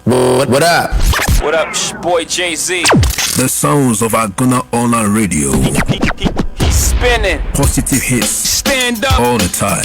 What up? What up, boy Jay-Z? The sounds of Aguna Online Radio. He's spinning. Positive hits. Stand up. All the time.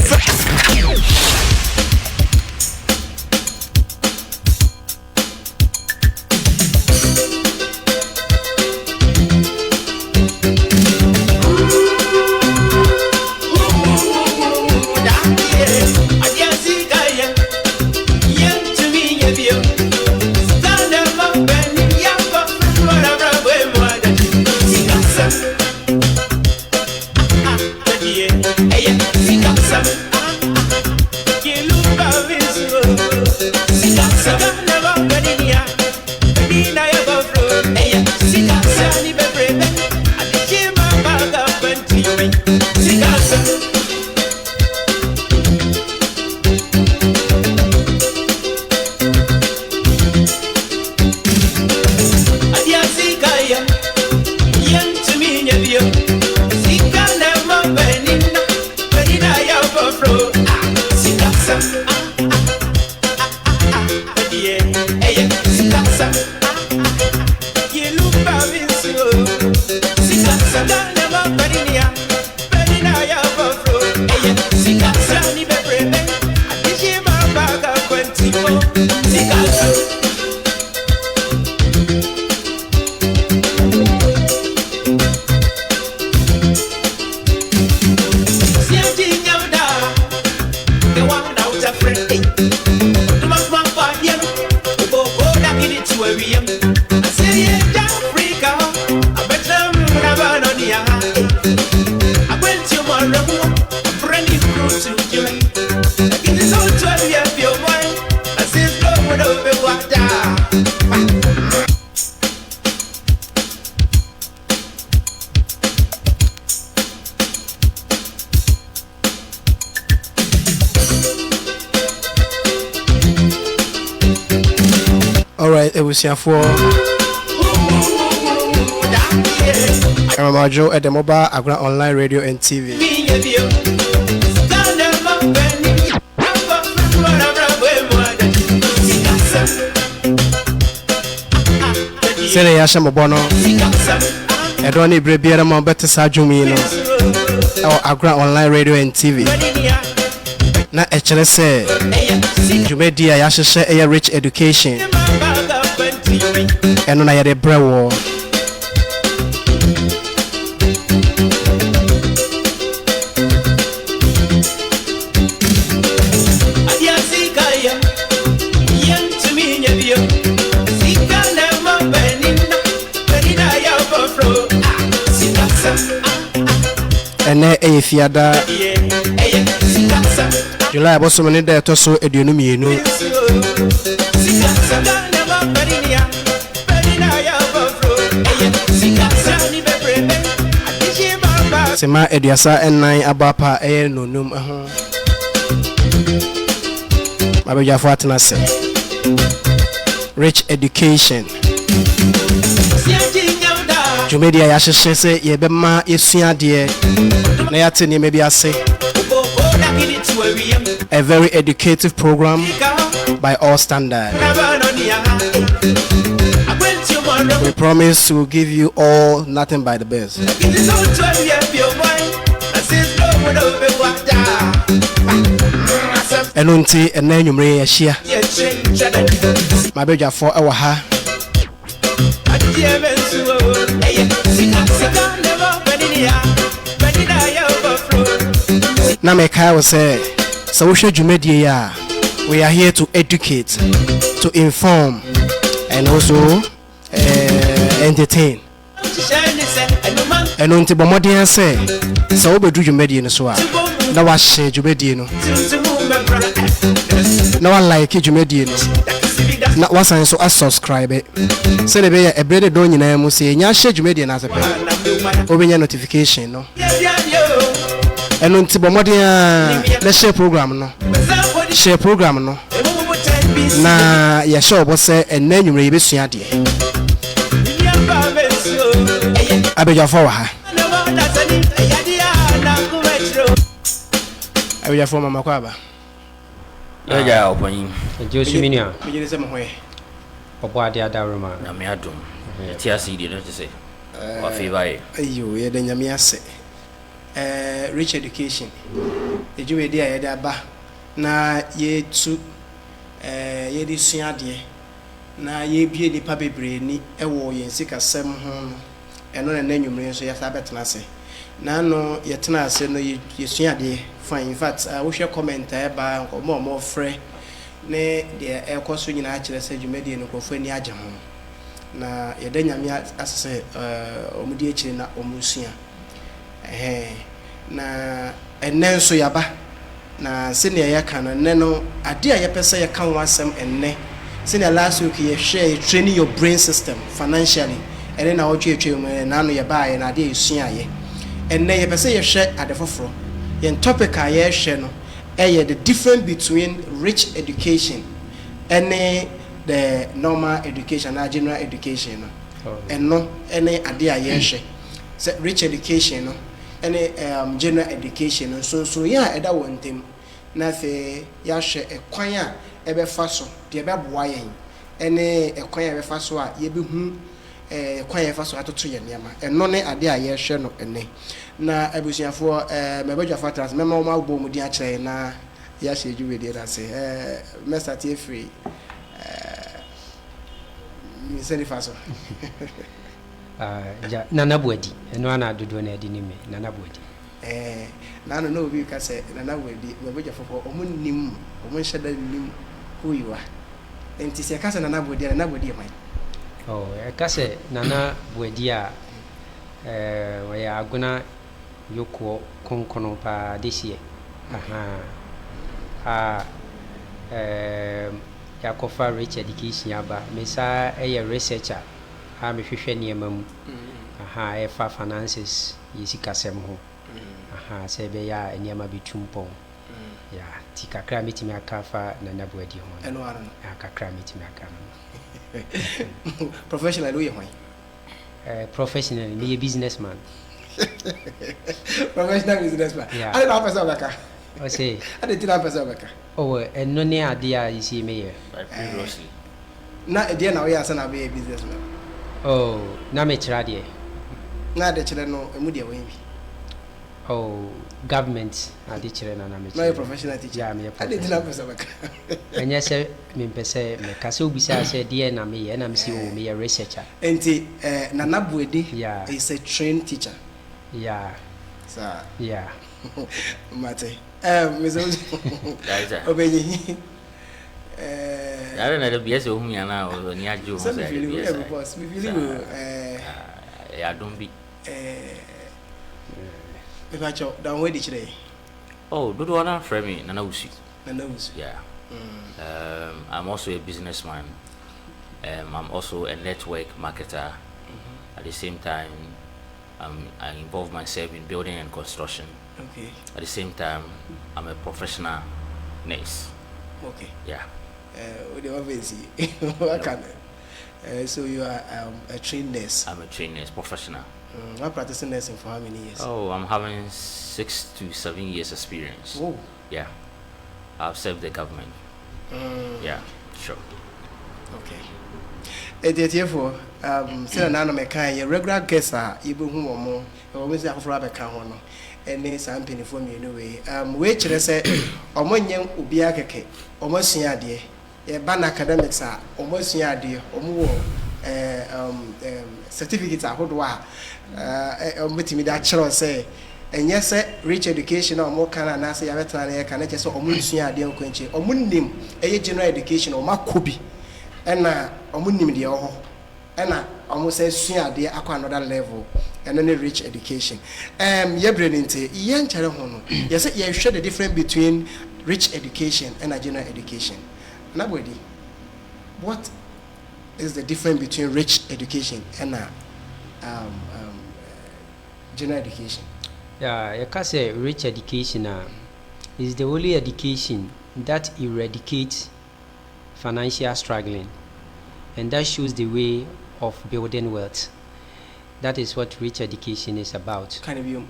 For Joe at the mobile Aguna Online Radio and TV. Sene ya shamo bono. Edoni brebiera mo better sajumi no. Aguna Online Radio and TV. Na echere se Jumedia ya sheshe eya Rich Education. Eno na yade brewo. Ene fiada July boso mene da to so eduonu mienu Sema eduasa ennan abapa nonum ho Mabeja fo atena se Rich Education Jumedia ya hyehyɛ sɛ yɛbɛma yɛsua deɛ na yɛate ne maybe ase a very educative program by all standards. We promise to give you all nothing by the best. Enunti ena nyumre ya shia Mabeja for ewa ha Na meka will say so Jumedia, we are here to educate, to inform and also entertain. And until Bomodia say so be do Jumedia so na wa share Jumedia no na wa like Jumedia na wa san so subscribe say be a brede don nyina mu say nya share Jumedia na sepe obenya notification no and until Bomodia let's share program no na ya show bo say enna nwumre ye besua de abeja for ha abeja for mama kwa ba ya opon Joshua minia me jeni se mo hoye Obo ade adaroma. Na me adom. Ti ase di no te say. Wa favor ye. Ayo ye de nyame ase. Rich education. Ejuwedi a ye da ba na ye tu ye di suade na ye bie nipa bebre ni ewo ye sikasem ho no eno na nanwumre so ye sa betena ase na no ye tena ase no ye suade fine. In fact wo hwe comment e ba mo frɛ ne de ekoso nyina akire se dwumadi no kofo ani agye ho na ye da nyame asese omudi akire na omusua na enne nso yaba na senior ya kana ne no ade a ye pese ye kan wasem enne senior last week ye share training your brain system financially ene na otwe na no ye ba ye na ade esua ye enne ye pese ye hwe ade foforo ye topic a ye hwe no the difference between rich education and the normal education and general education and no any idea yes rich education no any general education so yeah that one thing na fe ya hwe ekwan a ebe fa so de be boa yen any ekwan a ebe fa so a ye be hu ekwan ye fa so atoto ye niam eno ne ade a ye hwe no ene na abusuafo mebadwafa trans mema o ma gbo mu di a kire na ya hwe ju we di da se mesa tie free mi se ni fa so ja nana buadi eno ana dodo na adi ni me nana buadi na no obi ka se nana buadi mebadwafa fo o munnim o mun hyeda nim huiwa enti se ka se nana buadi e mai e ka se nana buadi a we ya aguna yoko konkono pa this year ya kofa rich education aba mesa researcher me hwehwe niema mu e fa finances yisikasem ho se be ya niema bitumpon ya tikakra metimi akafa na nabuadi ho eno ara akakra metimi aka professional we ho professionally me a businessman. Professional businessman. Yeah. I don't know person baka. I say. I don't know person baka. Oh, and no near idea you see me here. Previously. Na idea na we asa na be a businessman. Oh, na me try there. Na de chire no emu de we bi. Oh, government ade chire na me. Na professional teacher. Yeah, me. I don't know person baka. Enya se me pese me kase obisa se de na me ye na me si o me researcher. Enti Nana Buedi yeah. is a trained teacher. Yeah. Sir. Yeah. Mate. Mr. Obenyi. I don't know the BS of me and I was near Joe. So we feel boss. We feel I don't be. Down where did you? Oh, do one for me, Nana Usi. Nana Usi. Yeah. I'm also a businessman. I'm also a network marketer. At the same time, I involve myself in building and construction. Okay. At the same time, I'm a professional nurse. Okay. Yeah. So you are a trained nurse. I'm a trained nurse, professional. I'm practicing nursing for how many years? Oh, I'm having 6 to 7 years experience. Oh. Yeah. I've served the government. Yeah, sure. Okay. Therefore, say na no mekan ye regular guests are ibu hu omo e wo mesi afoforo abeka ho no ene sam penifo mi anyway we kire say omo nyem obi akeke omo sua ade ye ban academics a omo sua ade omo wo certificate ahodo a omo timi da kire say enye say rich education omo kana na say ya betana na ye kana che say omo sua ade nkwanche omo nim eye general education omo akobi ena omo nim de ho ena almost say suade akwa another level and then rich education ye breninte ye nchare ho no ye say ye hwe the difference between rich education and general education nobody what is the difference between rich education and general education? Yeah, you can say rich education is the only education that eradicates financial struggling, and that shows the way of building wealth. That is what rich education is about. Kind of you.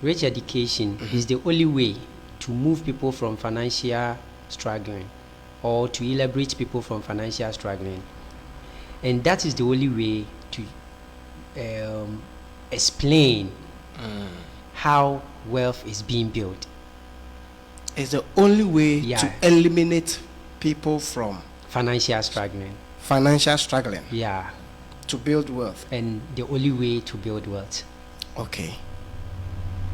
Rich education is the only way to move people from financial struggling or to liberate people from financial struggling. and that is the only way to explain how wealth is being built. It's the only way Yeah. to eliminate people from Financial struggling. financial struggling Yeah. to build wealth. And the only way to build wealth. Okay.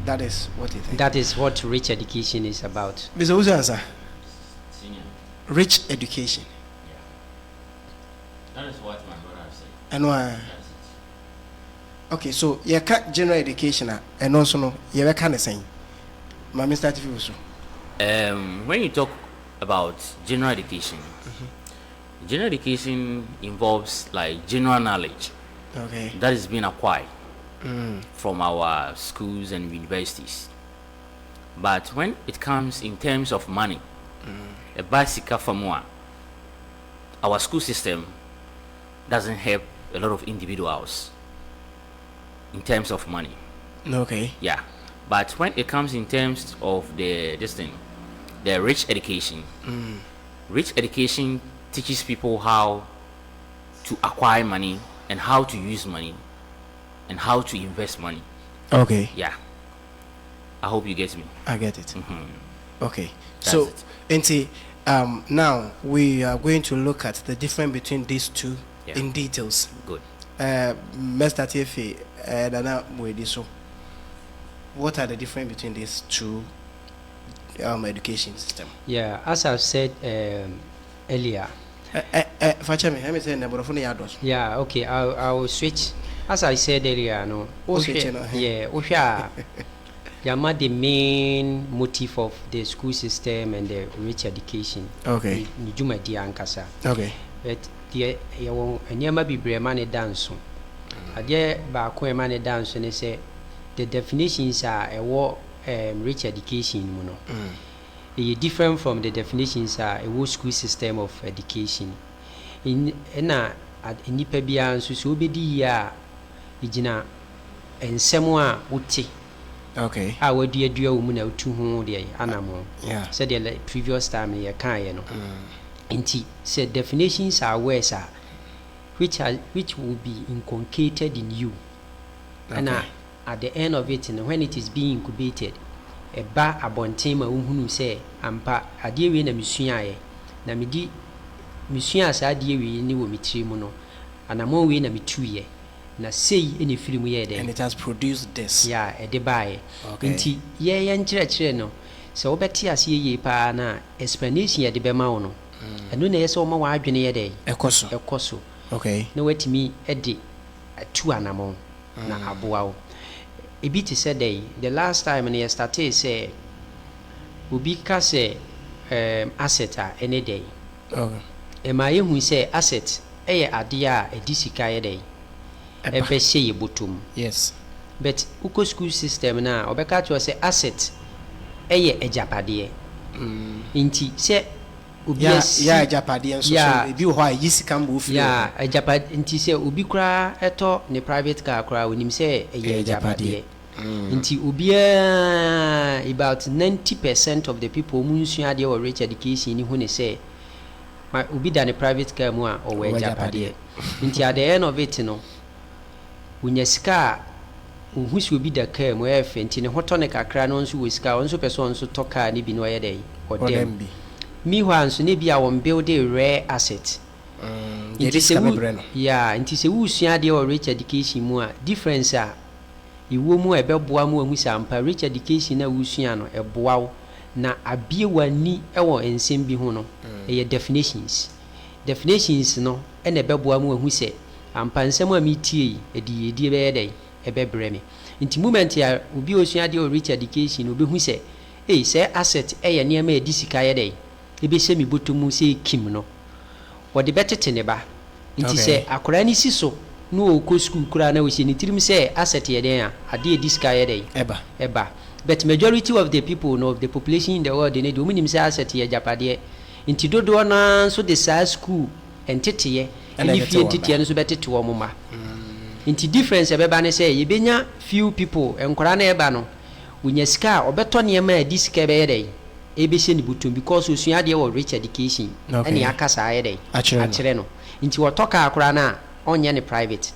That is what you think. That is what rich education is about. Mr. Uza, sir, Senior. rich education. That is what my brother said. And why? That's it. Okay, so you can general education and also no, you can say, my Mr. Tifuso. When you talk about general education, general education involves like general knowledge Okay. that is being acquired from our schools and universities. But when it comes in terms of money, a basic famua, our school system doesn't help a lot of individuals in terms of money. Okay. Yeah, but when it comes in terms of the rich education, rich education teaches people how to acquire money and how to use money and how to invest money. Okay. Yeah, I hope you get me. I get it. Okay. That's So, it. Enti, now we are going to look at the difference between these two Yeah. in details. Good. Mr. TFA, Dana Mwediso, what are the difference between these two education system? Yeah, as I've said earlier. Fachami, let me say Naborofuni Yados. Yeah, okay, I will switch. As I said earlier, no. Switch, Yeah, Yama, the main motive of the school system and the rich education. Okay. Nijuma di ankasa. Okay. But the nyama bi brema ne dance. Ade ba ko ema ne dance ne say the definitions are rich education mu no. It different from the definitions a school system of education. In nipa bia nso so obedi ya igina ensem a wote. Okay. A wadua wo mu na utu ho de anamo. Yeah. So the previous time ye kan ye no. Inti said definitions are words which will be inculcated in you. And at the end of it, when it is being incubated, a ba abonten ma uhunu say ampa ade we na misua ye na medi misua sa ade we ni wo mitiri mu no anamo we na mituye na sei ene firimu ye de. And it has produced this. Yeah, e de bae. Okay. Inti ye nkyerɛkyerɛ no so wobɛte ase ye pa na explanation ye de bema wo no eno na yesa wo ma wa adwene ye de ekoso. Okay. Na watimi e de atu anamo na aboa wo. Ebi te say the last time when you started say obi ka say asset any day. Okay. E ma ye hu say asset eye ade a edi sika ye day. E be hye ye botom. Yes. But uko school system na obeka to say asset eye ejapade. Inti say obi ya ejapade enso so ebi ho a yisika mbo ofiri. Yeah, ejapade inti say obi kura eto ne private car kura onim say eye ejapade. Inti obi about 90% of the people who nsua de or rich education ni hu ne say my obi da ne private car mu a o we ejapade. Inti at the end of it no unyesika uhusi obi da car mu e fe inti ne hoto ne kakra no nso we sika onso person nso to car ni bi no ye dey odem. Meanwhile, nso ne bia won build a rare asset. Inti se wu sua de or rich education mu a difference a iwo mu ebeboa mu ahu sampa rich education na wu sua no eboa na abie wani ewo ensem bi ho no eye definitions no ene ebeboa mu ahu se ampa nsem a metie edi be yedai ebebre me inti moment ya obi osua de or rich education obi hu se se asset eye ne ma edi sika yedai ebe se mi botomu se kim no wode betete ne ba inti se akora ni si so no oko school kura na we se ni tirim se asset ye den a ade diska ye den eba but majority of the people no of the population in the world they do minim se asset ye japade inti dodo na so the sa school entete ye and if you entete no so betete wo moma inti difference ebeba ne se ye benya few people enkora na eba no unya sika obeto ne ma diska be ye den ebese ni butum because osua de wo rich education ene akasa ayede akire no nti wo toka akora na onye ne private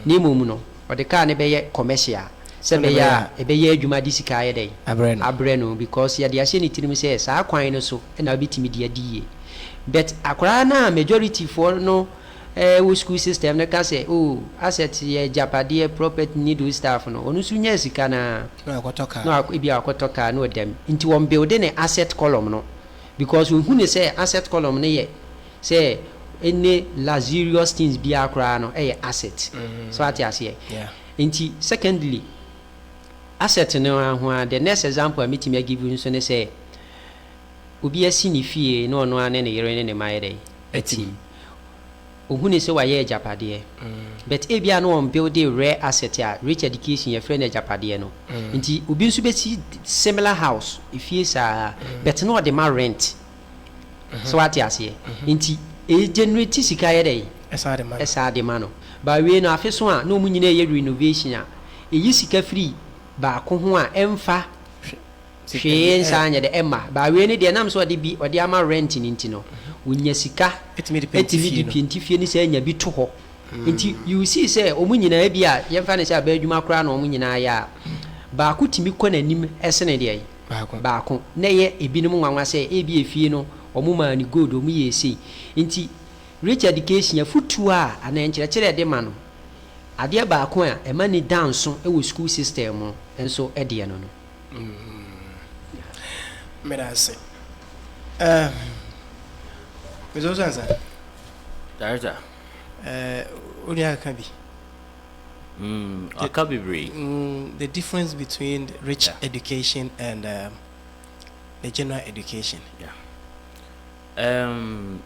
ni mum no o de ka ne beye commercial se be ya ebeye adwuma di sika ayede abre no because ya de ahye ni tirim se saa kwan no so na obitimi de adiye but akora na majority for no we school system na ka say oh asset ye japade property need do staff no onu su nya sika na akotoka no ibi akotoka no dem nti won build ne asset column no because we hu say asset column ne ye say any luxurious things bi akra no asset so ati ase nti secondly asset no ho the next example I me give you so ne say obi asi ni fie no no ane ne yere ne mayede etim ohuni se wa ye japade but ebia no on build a rare asset a rich education ye friend japade no nti obi nso be see similar house if you sa but no the ma rent so what you say nti e generate sika ye dey esa de ma no ba we no afeso a no munyina ye renovation a e yi sika free ba ko ho a emfa hwe nsanya de emma ba we ne de nam so de bi ode ama rent ni nti no unya sika etimi di pentifie ni se nya bi to ho nti you see say omunyina bi a yemfa ne se abadwuma kora na omunyina ya ba ko timi kɔ nanim esene de ba ko na ye ebinom nwanwa se ebi efie no omuma ni gold omu ye sei nti rich education ya futu a ana nkyerɛkyerɛ de ma no ade ba ko a ema ni danso e wo school system no enso e de no no Medase. Mezo sansa. Director. Unia Kabi. The difference between rich education and the general education. I'm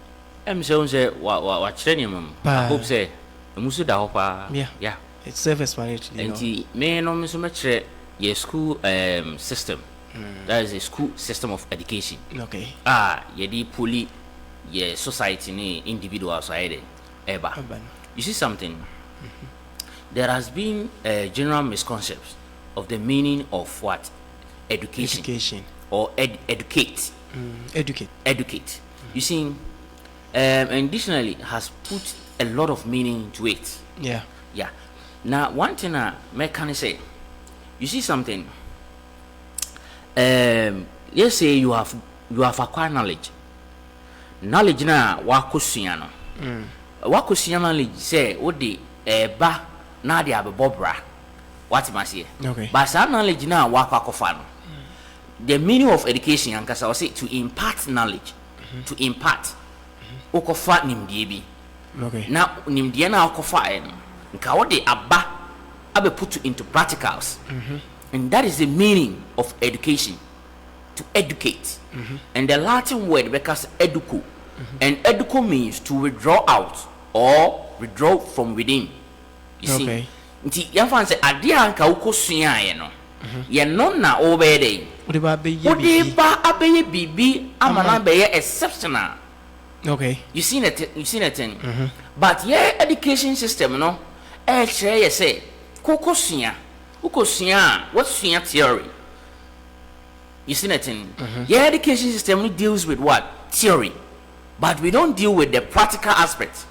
so say what training I hope say musu da hopa. Yeah. It's self-explanatory. And me no musu metre ye school system. That is a school system of education. Okay. Ye di puli ye society ni individual side eba. You see something? There has been a general misconception of the meaning of what education or educate. Educate. You see, and dictionary has put a lot of meaning to it. Yeah. Now, one thing I can say, you see something. Let's say you have acquired knowledge. Knowledge na wakusua no. Wakusua knowledge say what the ba na de abobra. What must say? Okay. But some knowledge na wakwakofa no. The meaning of education ankasa say to impart knowledge. To impart. Okofa nimdie bi. Okay. Na nimdie na okofa no. Nka what the aba abe put into practicals. And that is the meaning of education, to educate. And the Latin word because educo, and educo means to withdraw out or withdraw from within. You see, nti yafan say adia nka ukosua ye no, ye no na obede. Odiba abeye bibi amana beye exceptional. Okay. You seen it. But yeah, education system no, share ye say kokosua. What's theory? You see nothing. Your education system deals with what? Theory. But we don't deal with the practical aspect.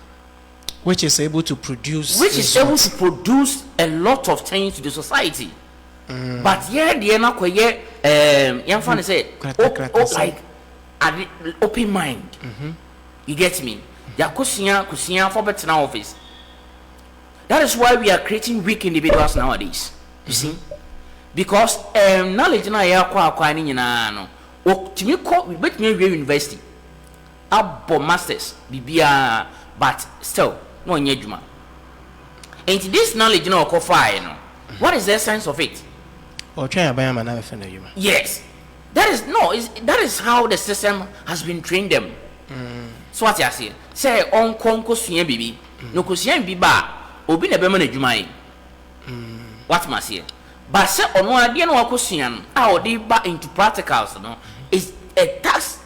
Which is able to produce a lot of things to the society. But yeah, the young fan say like open mind. You get me? Ya kusia for better office. That is why we are creating weak individuals nowadays. You see, because knowledge na ya kwa ni nyina no timi ko betimi we university abo masters bibia but still no onye adwuma. And this knowledge na okofa no what is the essence of it? Or try abayama na be na adwuma. Yes, that is how the system has been trained them. So what you say on konko sua bibi no ko sua bibi ba obi na be ma na adwuma yi. What must say? But say on one idea no wakosua how they back into practicals no is a task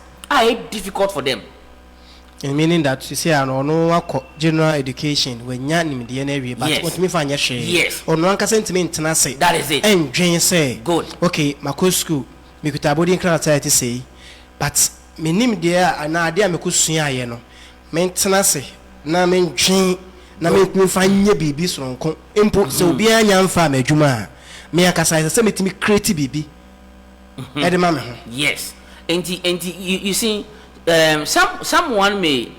difficult for them. In meaning that you say no general education when yan nimde na wi but what me fanya hwe. Yes. On one sentiment na say. That is it. And dream say. Good. Okay, mako school me kuta body class say but menim dia ana ade a mekosua ye no mentena se na mentwen na mekumfa nye bibi soronko empo se obi anya mfa ma adwuma me akasa se metimi create bibi edema me ho. Yes. And you see, someone may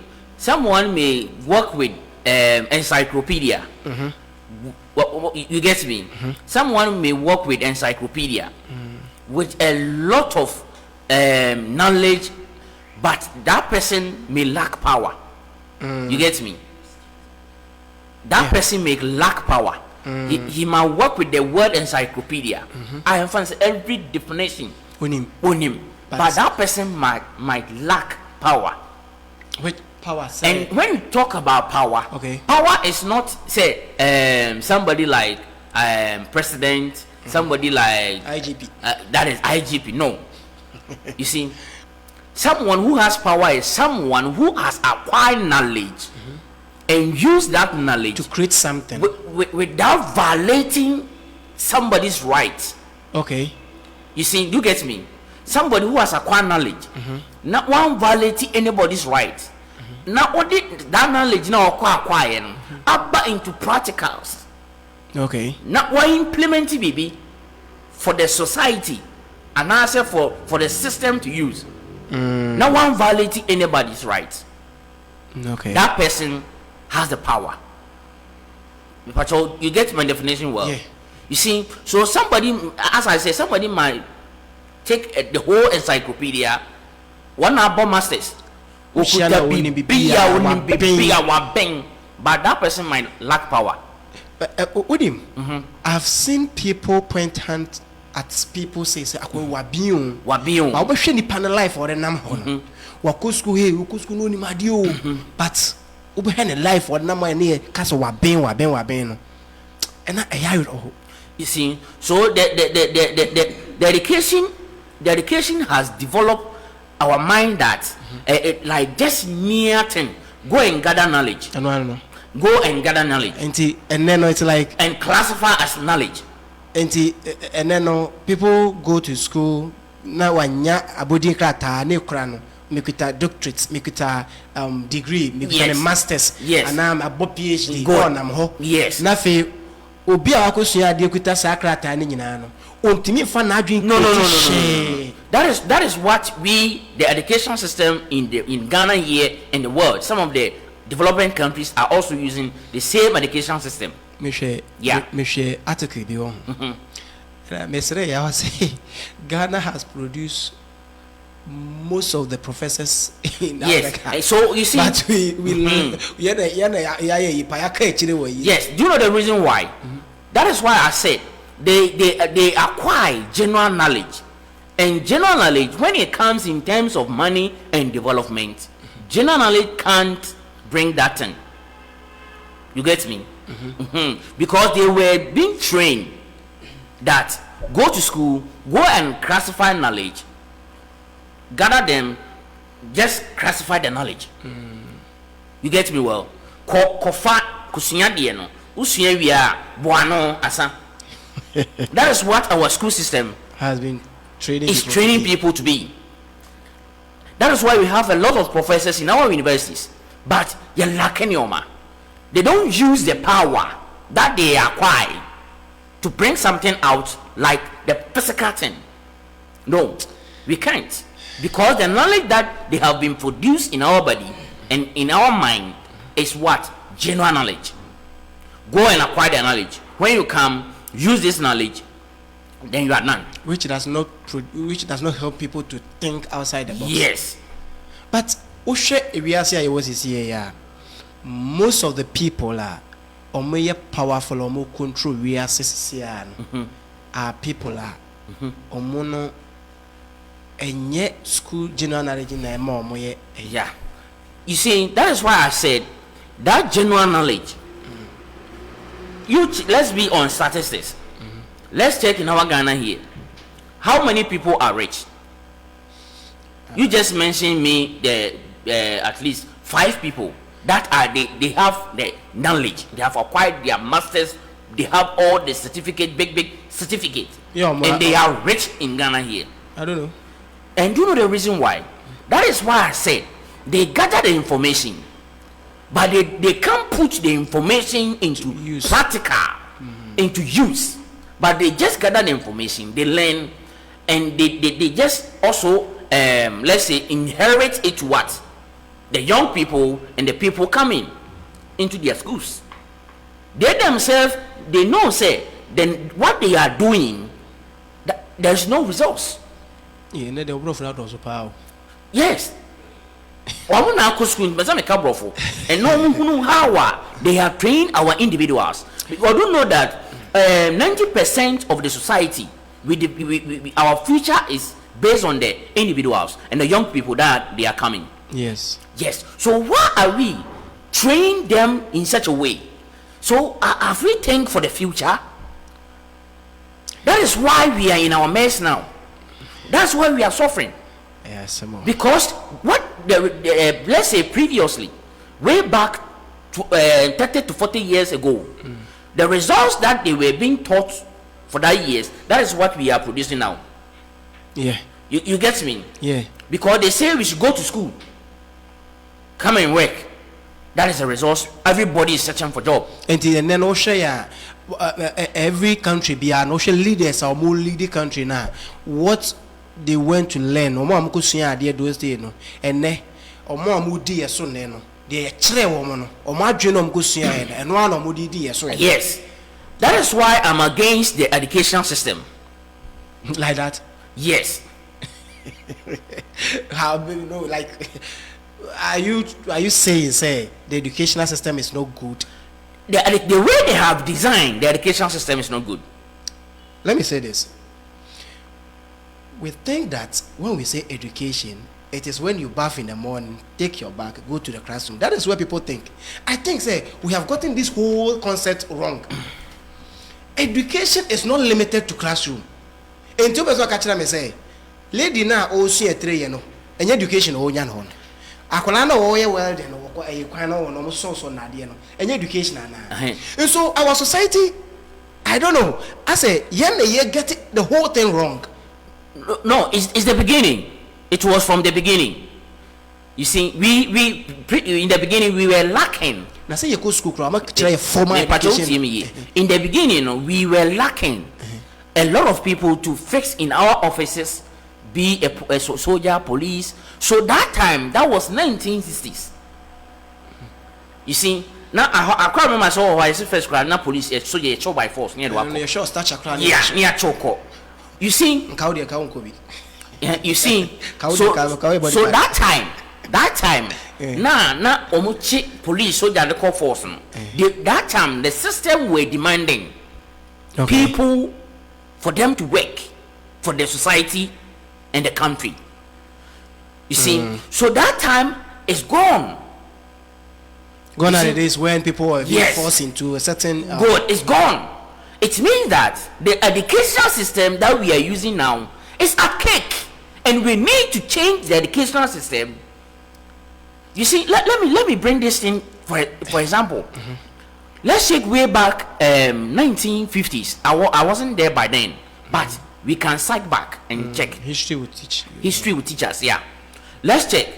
work with encyclopedia. You get me? Someone may work with encyclopedia with a lot of knowledge, but that person may lack power. You get me? That person may lack power. He might work with the word encyclopedia. I emphasize every definition on him. But that person might lack power. Which power? And when we talk about power, power is not say somebody like president, somebody like IGP. That is IGP. No, you see, someone who has power is someone who has acquired knowledge and use that knowledge to create something without violating somebody's rights. Okay. You see, you get me? Somebody who has acquired knowledge, not one violating anybody's rights. Not only that knowledge now acquire, but into practicals. Okay. Not one implementing baby for the society and also for the system to use. Not one violating anybody's rights. Okay. That person has the power. But you get my definition well. Yeah. You see, so somebody, as I say, somebody might take the whole encyclopedia, one album masters, but that person might lack power. Udim, I've seen people point hand at people say wabiun wabiun but we ni panel life or nam hono wakusku he wakusku no ni madio but ube he life or nam ne kasa waben no and you see. So the education has developed our mind that like just mere thing, go and gather knowledge. I know. Go and gather knowledge. And then it's like and classify as knowledge. And then people go to school now wanya abodi krata ne krano mekuta doctorates mekuta degree mekuta masters and I'm a PhD go on am ho yes na fe obi a wakosua de kuta sa krata ne nyina no ontimi fa na adwen no. That is what we, the education system in Ghana here and the world, some of the developing countries are also using the same education system. Michelle article bi on. Mesre I say Ghana has produced most of the professors in Africa. Yes. So you see, but we yes. Do you know the reason why? That is why I said they acquire general knowledge. And general knowledge, when it comes in terms of money and development, general knowledge can't bring that in. You get me? Because they were being trained that go to school, go and classify knowledge, gather them, just classify the knowledge. You get me well? That is what our school system has been training people to be. That is why we have a lot of professors in our universities, but you're lacking yoma. They don't use the power that they acquire to bring something out like the physical thing. No, we can't, because the knowledge that they have been produced in our body and in our mind is what? General knowledge. Go and acquire the knowledge. When you come, use this knowledge, then you are none. Which does not help people to think outside the box. Yes. But most of the people are powerful or more control are people are omono enye school general knowledge na moye. Yeah. You see, that is why I said that general knowledge. Let's be on statistics. Let's check in our Ghana here. How many people are rich? You just mentioned me at least 5 people that are they have the knowledge, they have acquired their masters, they have all the certificate, big certificate, and they are rich in Ghana here. I don't know. And do you know the reason why? That is why I said they gather the information, but they can't put the information into practical, into use. But they just gather the information, they learn, and they just also, let's say, inherit it to what? The young people and the people coming into their schools. They themselves, they know, say, then what they are doing, there's no results. Yes. And no how they have trained our individuals. Because I don't know that 90% of the society, our future is based on the individuals and the young people that they are coming. Yes. Yes. So why are we training them in such a way? So have we think for the future? That is why we are in our mess now. That's why we are suffering. Yes, because what let's say previously, way back to, 30 to 40 years ago, the results that they were being taught for that years, that is what we are producing now. Yeah. You get me? Yeah. Because they say we should go to school, come and work. That is the results. Everybody is searching for job. And then every country be an ocean leaders or more leading country now. What they went to learn, or more Mukusia, dear those days, no, and ne, or more moody as soon, no, the tre woman, or more genome Gusia, and one of moody dear so. Yes, that is why I'm against the education system. Like that? Yes. How do you know? Like, are you saying the educational system is not good? The way they have designed the education system is not good. Let me say this. We think that when we say education, it is when you bath in the morning, take your bag, go to the classroom. That is where people think. I think, we have gotten this whole concept wrong. Education is not limited to classroom. And two people catch them and say, lady now also a 3 year no, and education oh yan hon. Akola na wo ye well then wo e kwan no no so na de no, and education na. And so our society, I don't know, I say you get the whole thing wrong. No, it's the beginning. It was from the beginning. You see, we in the beginning we were lacking. Now say you go school, I'm try formal education. In the beginning, we were lacking a lot of people to fix in our offices, be a soldier, police. So that time, that was 1960s. You see, now I can't remember myself why I said first grade, not police, soldier, show by force near the sure start your yeah, near Choco. You see, you see, so that time, na omuchi police soldier the call force. That time the system were demanding people for them to work for the society and the country. You see, so that time is gone. Gone are the days when people were being forced into a certain good, it's gone. It means that the educational system that we are using now is archaic, and we need to change the educational system. You see, let me bring this in for example. Let's take way back 1950s. I wasn't there by then, but we can cite back and check. History will teach. History will teach us. Yeah. Let's check.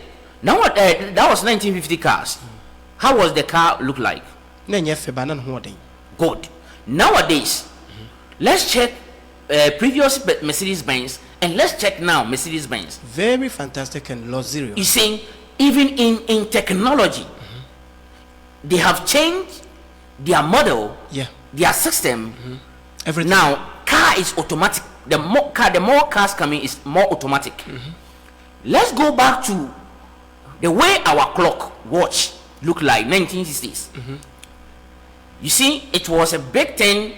Now what? That was 1950 cars. How was the car look like? Good. Nowadays, let's check previous Mercedes-Benz and let's check now Mercedes-Benz. Very fantastic and luxurious. You see, even in technology, they have changed their model, their system. Everything. Now, car is automatic. The more cars coming is more automatic. Let's go back to the way our clock watch looked like 1960s. You see, it was a big thing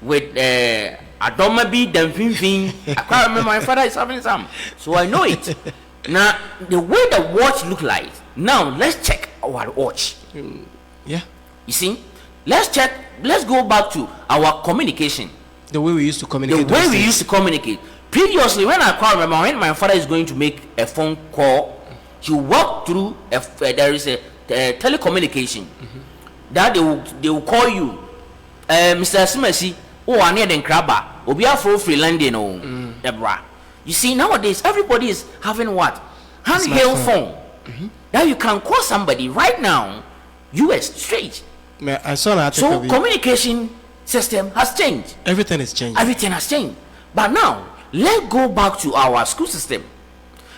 with Adomabi, Demfinfin. I can't remember, my father is having some, so I know it. Now, the way the watch look like, now let's check our watch. Yeah. You see, let's go back to our communication. The way we used to communicate. The way we used to communicate. Previously, when I can't remember, when my father is going to make a phone call, he walk through, there is a telecommunication. That they will call you, Mr. Simesi, oh, I need a crabber, or be a free landing, oh, Debra. You see, nowadays everybody is having what? Handheld phone. Now you can call somebody right now, US straight. I saw an article. So communication system has changed. Everything is changing. Everything has changed. But now let's go back to our school system.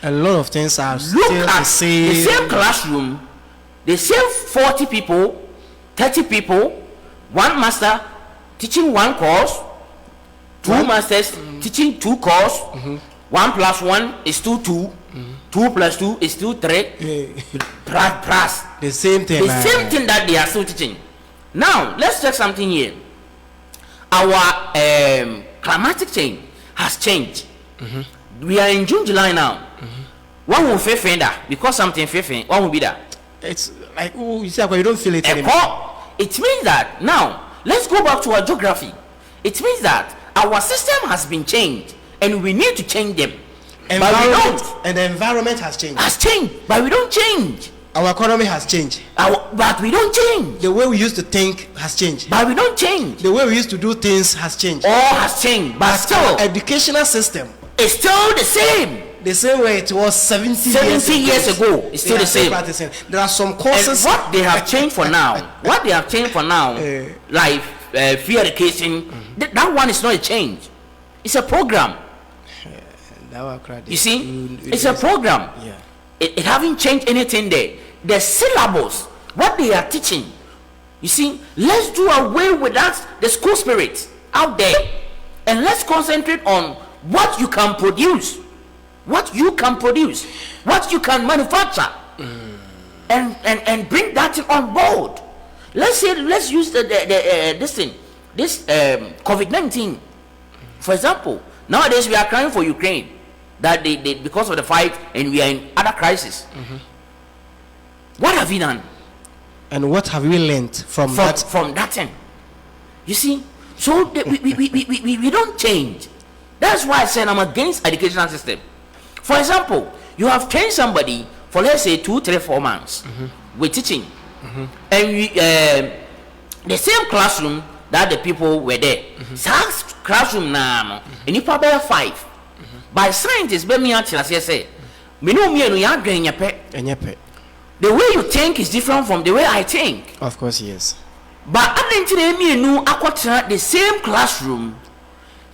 A lot of things are Look still at the same. the same classroom, the same 40 people, 30 people, one master teaching one course, two masters teaching two course. 1 plus 1 is 2. 2 plus 2 is 3. Plus. The same thing. The same thing that they are still teaching. Now let's check something here. Our climatic change has changed. We are in June, July now. One will fail that because something fail. One will be that. It's like, oh, you see, you don't feel it anymore. It means that now let's go back to our geography. It means that our system has been changed and we need to change them. But we don't. And the environment has changed. Has changed, but we don't change. Our economy has changed. But we don't change. The way we used to think has changed. But we don't change. The way we used to do things has changed. All has changed, but still, our educational system is still the same. The same way it was 70 years ago. It's still the same. There are some courses. And what they have changed for now, like free education, that one is not a change. It's a program. You see, it's a program. Yeah. It haven't changed anything there. The syllabus, what they are teaching. You see, let's do away with that, the school spirit out there, and let's concentrate on what you can produce, what you can manufacture, and bring that on board. Let's use this COVID-19, for example. Nowadays we are crying for Ukraine that they because of the fight, and we are in other crisis. What have we done? And what have we learned from that thing? You see, so we don't change. That's why I said I'm against educational system. For example, you have trained somebody for, let's say, 2, 3, 4 months with teaching, and the same classroom that the people were there. Classroom now, and you probably 5. By scientists, be me actually say, me no the way you think is different from the way I think. Of course, yes. But I didn't me no the same classroom,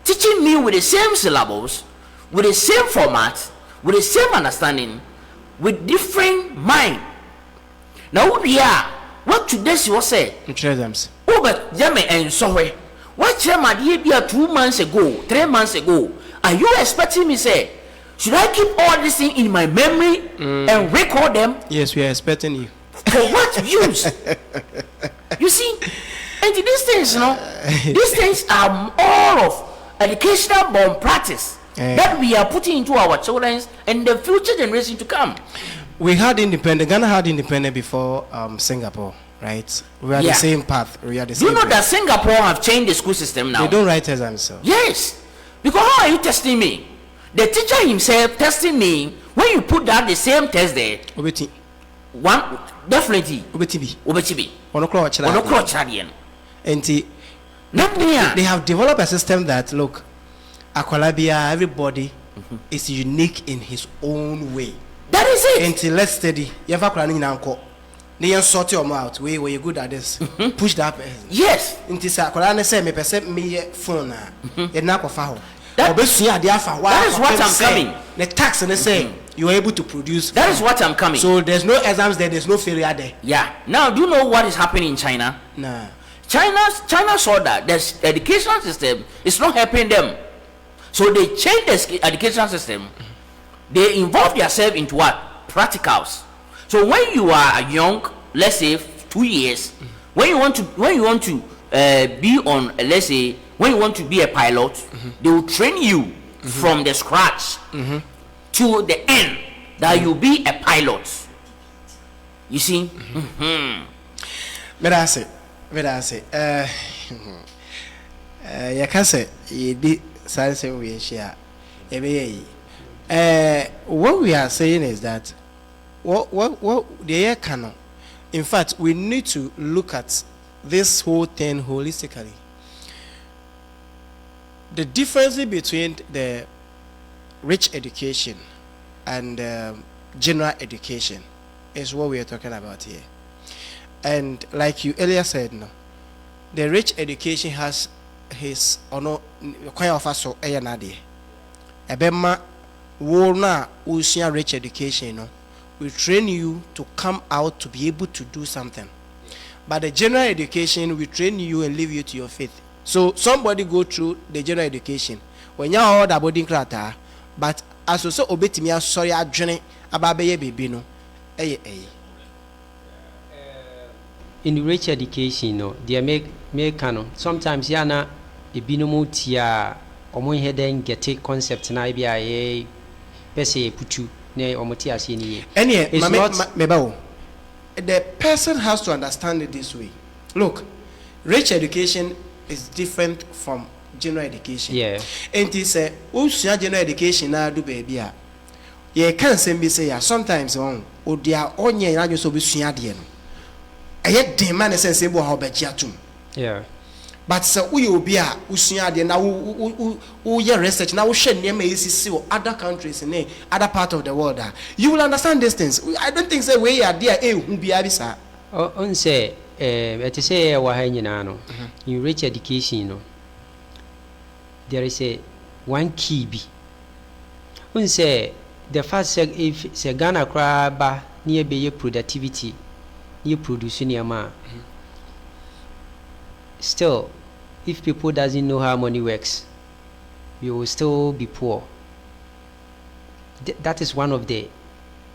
teaching me with the same syllables, with the same format, with the same understanding, with different mind. Now we are what today she was said. Oh, but Jame and Sowe. What chairman here 2 months ago, 3 months ago? Are you expecting me say, should I keep all this thing in my memory and record them? Yes, we are expecting you. For what use? You see, and these things, these things are all of educational born practice that we are putting into our children and the future generation to come. We had independent. Ghana had independent before Singapore. Right, we are the same path. We are the same. You know that Singapore have changed the school system now. They don't write exams, so. Yes, because how are you testing me? The teacher himself testing me. When you put that the same test there, one definitely Obetibi. And they have developed a system that look, Akwalabia, everybody is unique in his own way. That is it. Until let's study. You have a they sort your mouth where you're good at this. Push that person. Yes. Until say me percent me phone that is what I'm coming. The tax and they say you are able to produce. That is what I'm coming. So there's no exams there, there's no failure there. Yeah. Now do you know what is happening in China? Nah. China saw that the education system is not helping them. So they changed the education system. They involve themselves into what? Practicals. So when you are young, let's say 2 years, when you want to be on, let's say when you want to be a pilot, they will train you from the scratch to the end that you be a pilot. You see? But I say, you can say you did science we share. What we are saying is that what the air canon. In fact, we need to look at this whole thing holistically. The difference between the rich education and general education is what we are talking about here. And like you earlier said, no, the rich education has his or no kind of so ayanade. Ebema wona usia rich education, no, we train you to come out to be able to do something. But the general education, we train you and leave you to your faith. So somebody go through the general education. When you are all about krata, but as also obetimi sorry adwene ababeye baby no. In rich education, no, they make canon. Sometimes yana ebinumu tia omo heden get concept na bia ye pese putu ne omoti ase ni. Mebao. The person has to understand it this way. Look, rich education is different from general education. Yeah. And he say, "Usia general education na do baby a." Ye can say sometimes on o dia onye na so be sua de no. Eye demand sense bo ha obegia tum. Yeah. But so we obi a usua de na wo ye research na wo hwe neme esisi o other countries in other part of the world. You will understand these things. I don't think say we are there hu bia bi sa. On say it say wa ha nyina no. In rich education no. There is a one key be. On say the first if say Ghana cry ba near be productivity, near produce near still, if people doesn't know how money works, you will still be poor. That is one of the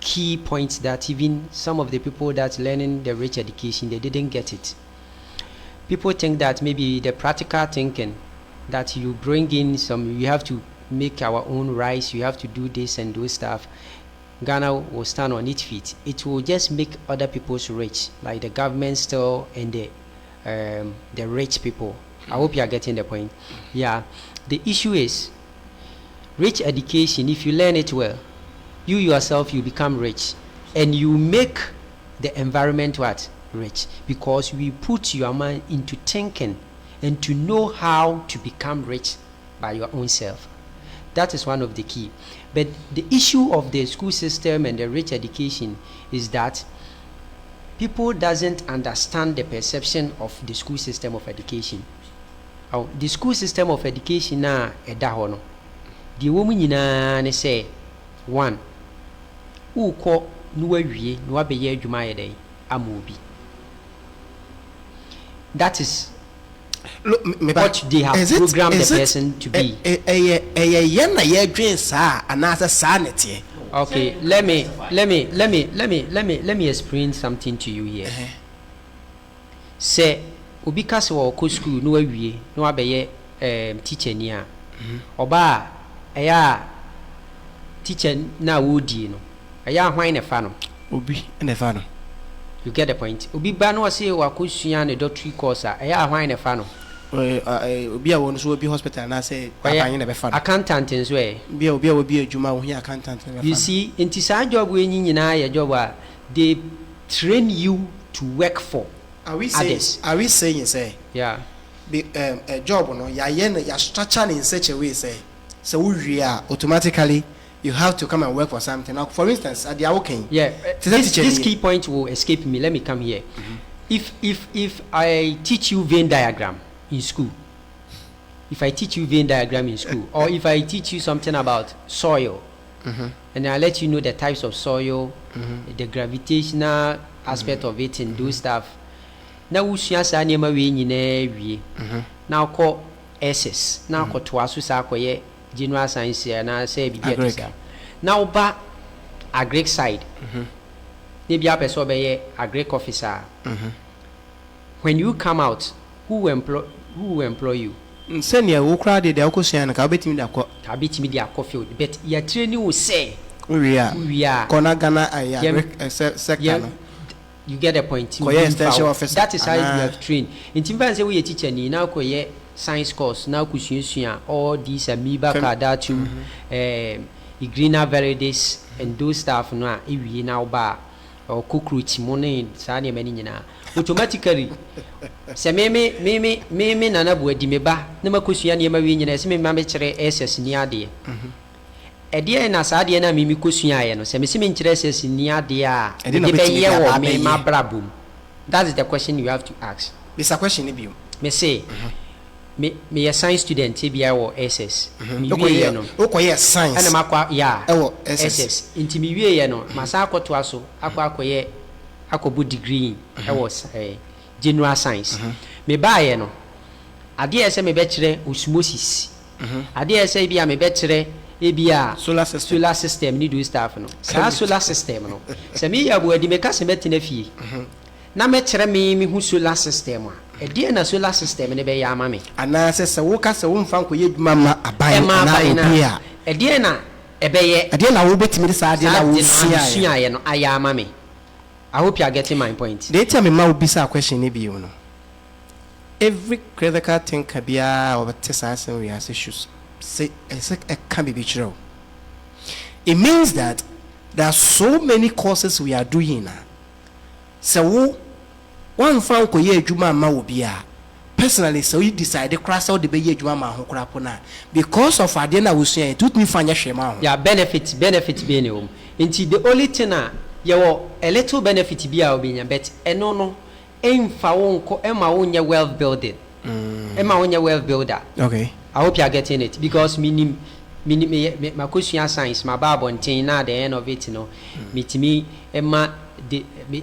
key points that even some of the people that's learning the rich education, they didn't get it. People think that maybe the practical thinking that you bring in some, you have to make our own rice, you have to do this and do stuff. Ghana will stand on its feet. It will just make other people's rich, like the government still and the rich people. I hope you are getting the point. Yeah, the issue is rich education. If you learn it well, you yourself, you become rich, and you make the environment what rich, because we put your mind into thinking and to know how to become rich by your own self. That is one of the key. But the issue of the school system and the rich education is that people doesn't understand the perception of the school system of education. The school system of education na edahono. The woman nyina ne say one uko nuwa wie nuwa beye adwuma yedai amobi. That is what they have programmed the person to be. Okay, let me explain something to you here. Say ubika so ko school no awie no abeye teacher ni a oba eya teacher na wodi no eya hwan ne fa no obi ne fa no. You get the point. Obi ba no say wa ko sua ne doctor course a eya hwan ne fa no obi a won so obi hospital na say apan ne be fa no accountant nso obi a obi adwuma wo here accountant ne be fa. You see enti sa job we nyina ya job a they train you to work for. Are we saying say yeah a job no ya structure in such a way say so we are automatically you have to come and work for something. Now for instance at the working this key point will escape me. Let me come here. If I teach you Venn diagram in school, or if I teach you something about soil, and I let you know the types of soil, the gravitational aspect of it and do stuff. Now we see as any we nyina wie. Now call SS. Now call to asu sa koye general science na say bi dia. Now ba agric side. They be a person be agric officer. When you come out, who will employ you? Senior who crowd the okosian ka betimi da ko. Ka betimi dia ko field. But your training will say we are Kona Ghana agric sector. You get the point. That is how you have trained. In Timban say we a teacher ni now ko ye science course now ku sunsua all these amoeba cardatum Igrina Verides and those stuff no a ewie now ba or cockroach money sa na mani nyina automatically se me nana bo adi me ba na makosua ne ma wi nyina se me ma me kire SS ni ade ɛdeɛ na saa deɛ na mimi kɔsuaeɛ no sɛ mesi me nkyerɛ sɛ sini adeɛ a de bɛyɛ wɔ me mabrabom. That is the question you have to ask. This a question be. Me say me a science student bi a wɔ SS. Me wie no. Okoye science. Ɛna makwa ya. Ɛwɔ SS. Nti me wie ye no, masa akɔto aso, akɔyɛ akɔbu degree ɛwɔ general science. Me ba ye no. Adeɛ sɛ me bɛkyerɛ osmosis. Adeɛ sɛ bi a me bɛkyerɛ ebia solar system ni do staff no. Sa solar system no. Sɛ me ya bo adi me ka se metina fie. Na me kyerɛ me hu solar system a. Ɛdeɛ na solar system ne bɛyɛ ama me. Ana sɛ wo ka sɛ wo mfa nkɔyɛ adwuma ma aban na obi a. Ɛdeɛ na ɛbɛyɛ. Ɛdeɛ na wo betimi de saa deɛ na wo suaeɛ no ayɛ ama me. I hope you are getting my point. They tell me ma obi sa question ne bi you know. Every critical thinker bia or test we as issues say can be true. It means that there are so many courses we are doing now. So one found ko ye adwuma ma obi a personally so you decide the cross out the be ye adwuma ma ho krapo na because of ade na wo sua it me fanya hwema ho. Yeah, benefit be ne wo. Nti the only thing you a little benefit be a obi but eno no emfa wonko ema wonye wealth building. Ema wonye wealth builder. Okay. I hope you are getting it because me makosua science my babontin na the end of it no mitimi ema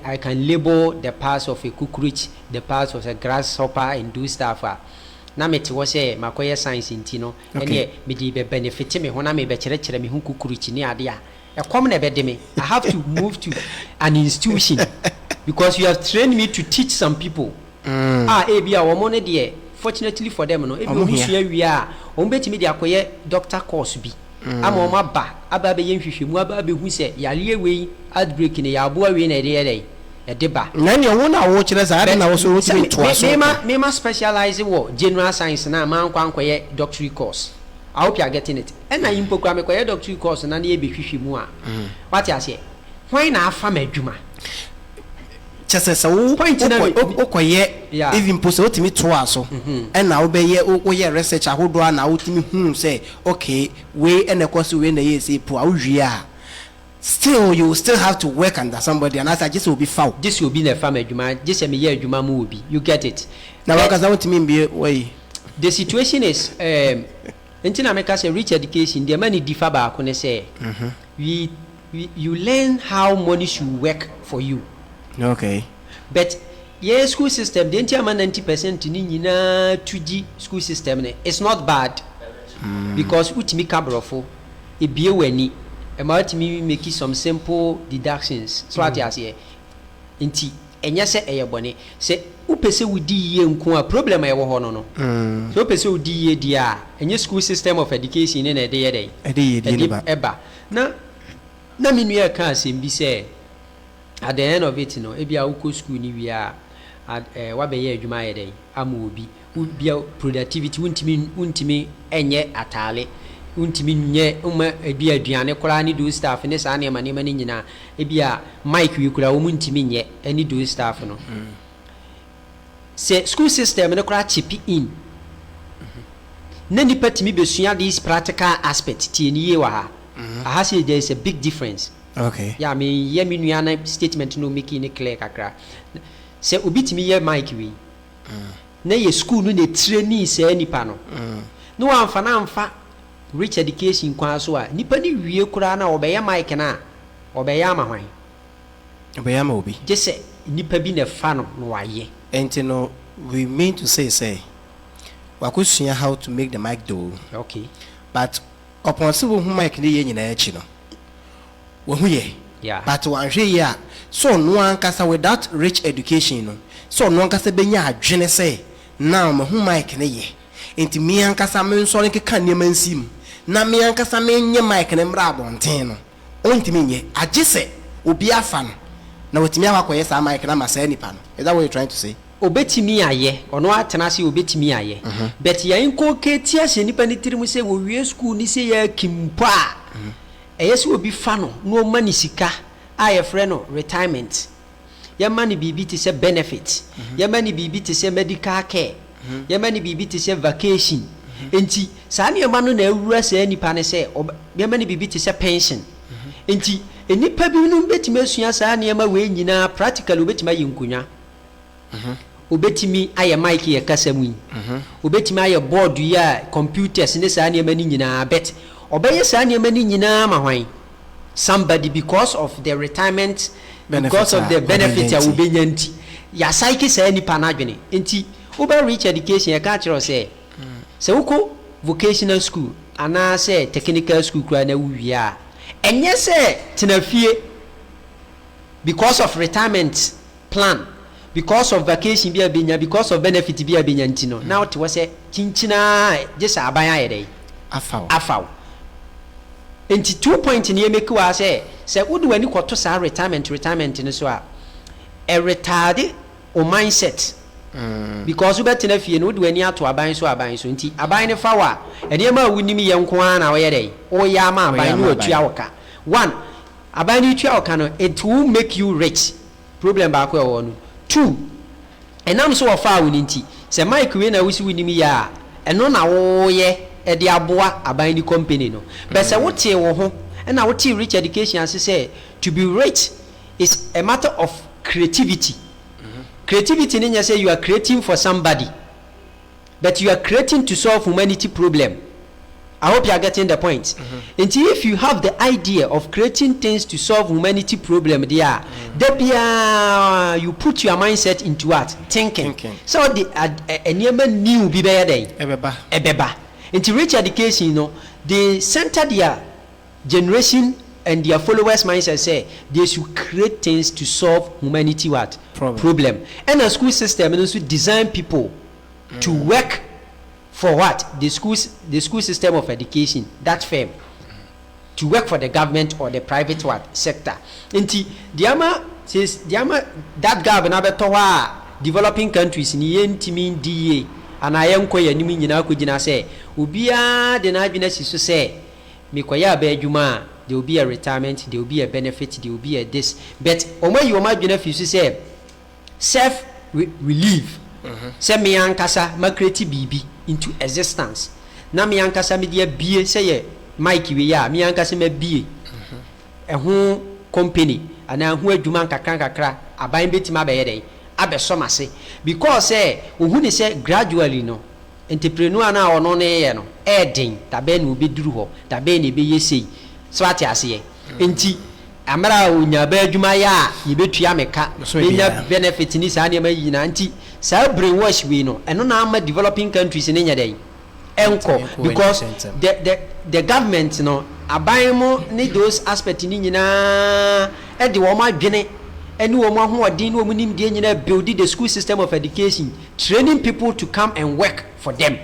I can label the parts of a cockroach, the parts of a grasshopper and do stuff. Na me ti wo say makoye science nti no ene me di be benefit me ho na me be kire me hu cockroach ni ade a e come na be de me. I have to move to an institution because you have trained me to teach some people. Ebi a wo mo ne de fortunately for them no ebi o sua wi a o betimi de akoye doctor course bi ama o ma ba aba be yenhwehwemu aba be hu se yale we outbreak ne ya abo we na de ba na ne wo na wo kire sa ade na wo so wo timi to aso me ma specialize wo general science na ma ankoye doctorate course. I hope you are getting it. And I impogra me koye doctorate course na ne be hwehwemu a what you say why na afa madwuma chese se wo okoye even post wo timi to aso and na wo be ye research ahodo na wo timi hu say okay we and course we na ye say po a wo hwia still you still have to work under somebody and as just will be foul this will be the farm adwuma just me ye adwuma mu obi you get it na waka za wo timi mbe way the situation is until make us a rich education the money differ ba ko ne say you learn how money should work for you. Okay. But yeah, school system, the entire 90% ni nyina 2G school system ne it's not bad. Because utimi kabrofo e bie wani e ma utimi make some simple deductions. So what you say nti enya se eye bone se upese wudi ye nko a problem e wo ho no. So upese wudi ye dia enye school system of education ne na de ye dey. Eba. Na minu ya kan asem bi se at the end of it no ebi a uko school ni wi a wa be ye adwuma ye dey ama obi bia productivity untimi enye atale untimi nye uma ebi aduane kora ni do staff ne sa na ma ni nyina ebi a mic wi kora wo untimi nye ani do staff no se school system ne kora chip in na nipa timi besua this practical aspect tie ni ye wa ha I have said there is a big difference. Okay. Yeah, me ye me nuana statement no making it clear kakra. Se obi timi ye mic wi. Na ye school no dey trainee se nipa no. No amfa na amfa rich education kwa so a nipa ni wie kura na obeye mic na obeye ama hwan. Obeye ama obi. Just say nipa bi na fa no no waye. Enti no we mean to say we could see how to make the mic do. Okay. But upon see who mic ni ye nyina achi no. Wo hu ye. Yeah. But wan hwe ye a so no ankasa without rich education no. So no ankasa benya adwene say now me hu mic ni ye. Enti me ankasa me nso nke kan ne mansim. Na me ankasa me nye mic ne mra abonten no. Ontimi nye agise obi afa no. Na wotimi akoye sa mic na masa nipa no. Is that what you're trying to say? Obetimi aye ono atena se obetimi aye but yan ko ketia se nipa ni tirimu se wo wie school ni se ya kimpo a eyese obi fa no no mani sika aye frɛ no retirement ya mani bibi ti se benefit ya mani bibi ti se medical care ya mani bibi ti se vacation enti saa nneɛma no na awura saa nipa ne sɛ bɛma ne bibi te sɛ pension enti nipa bi no betimi asua saa nneɛma wei nyinaa practically obetimi ayɛ nkonya obetimi ayɛ mic yɛ kasa mu yi obetimi ayɛ board yi a computers ne saa nneɛma ni nyinaa bet obɛyɛ saa nneɛma ni nyinaa ma hwan somebody because of the retirement because of the benefit a wobɛnya nti ya psyche saa nipa na adwene enti oba reach education yɛ ka kyerɛ sɛ sɛ wokɔ vocational school ana sɛ technical school kura na wuwie a ɛnyɛ sɛ tena fie because of retirement plan because of vacation bi abenya because of benefit bi abenya nti no na wote wɔ sɛ kinchina gye sɛ aban ayɛ dɛ afaw enti 2 point ne make wa sɛ wode wani kɔto saa retirement ne so a retard o mindset because we betena fie no wode wani ato aban so nti aban ne fa wa ene ma wunim ye nko a na wo ye dɛ wo ya ma aban no atua woka one aban no atua woka no it will make you rich problem ba ko e wo no two enam so wo fa wo nti sɛ mike we na wusi wunim ya eno na wo ye e de aboa aban ni company no but sɛ wote wo ho na wote rich education as say to be rich is a matter of creativity. Creativity means say you are creating for somebody, but you are creating to solve humanity problem. I hope you are getting the point. And if you have the idea of creating things to solve humanity problem, there, you put your mindset into what? Thinking. So the new be ebeba. Into rich education, you know, they center their generation and their followers mindset say they should create things to solve humanity what problem. And a school system also design people to work for what the school system of education that firm to work for the government or the private what sector. Inti diama says diama that government abetowa developing countries ni yentimi DA and ayenko yanimi nyina ko gina say obia de na adwena siso say mekoya ba adwuma there will be a retirement, there will be a benefit, there will be a this. But when you might benefit, you say self relief. Say me ankasa ma create bibi into existence. Na me ankasa me dia bie say Mike we ya me ankasa me bie. Ho company ana ho adwuma kakra aban betima be yede abeso mase because say ohu ni say gradually no entrepreneur na ono ne ye no edin tabe na obeduru ho tabe na be yesei so ati ase enti amara onya ba adwuma ya yebetua meka benya benefit ni sa ne ma yina enti sa brainwash we no eno na ama developing countries ne nya dai enko because the government no aban mo ni those aspect ni nyina e de wo ma dwene eni wo mo ho odin wo mo nim de nyina build the school system of education training people to come and work for them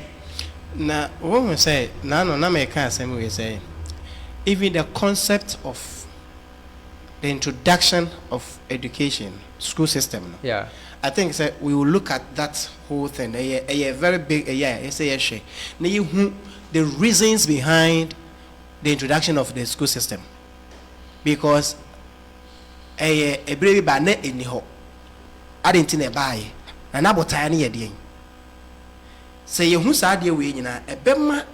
na wo mo say na no na me ka asem we say even the concept of the introduction of education school system yeah I think that we will look at that whole thing a very big it's a share the reasons behind the introduction of the school system because a baby ba na eni ho adenti na bae na na botaa ne yede say yehu saa de we nyina ebema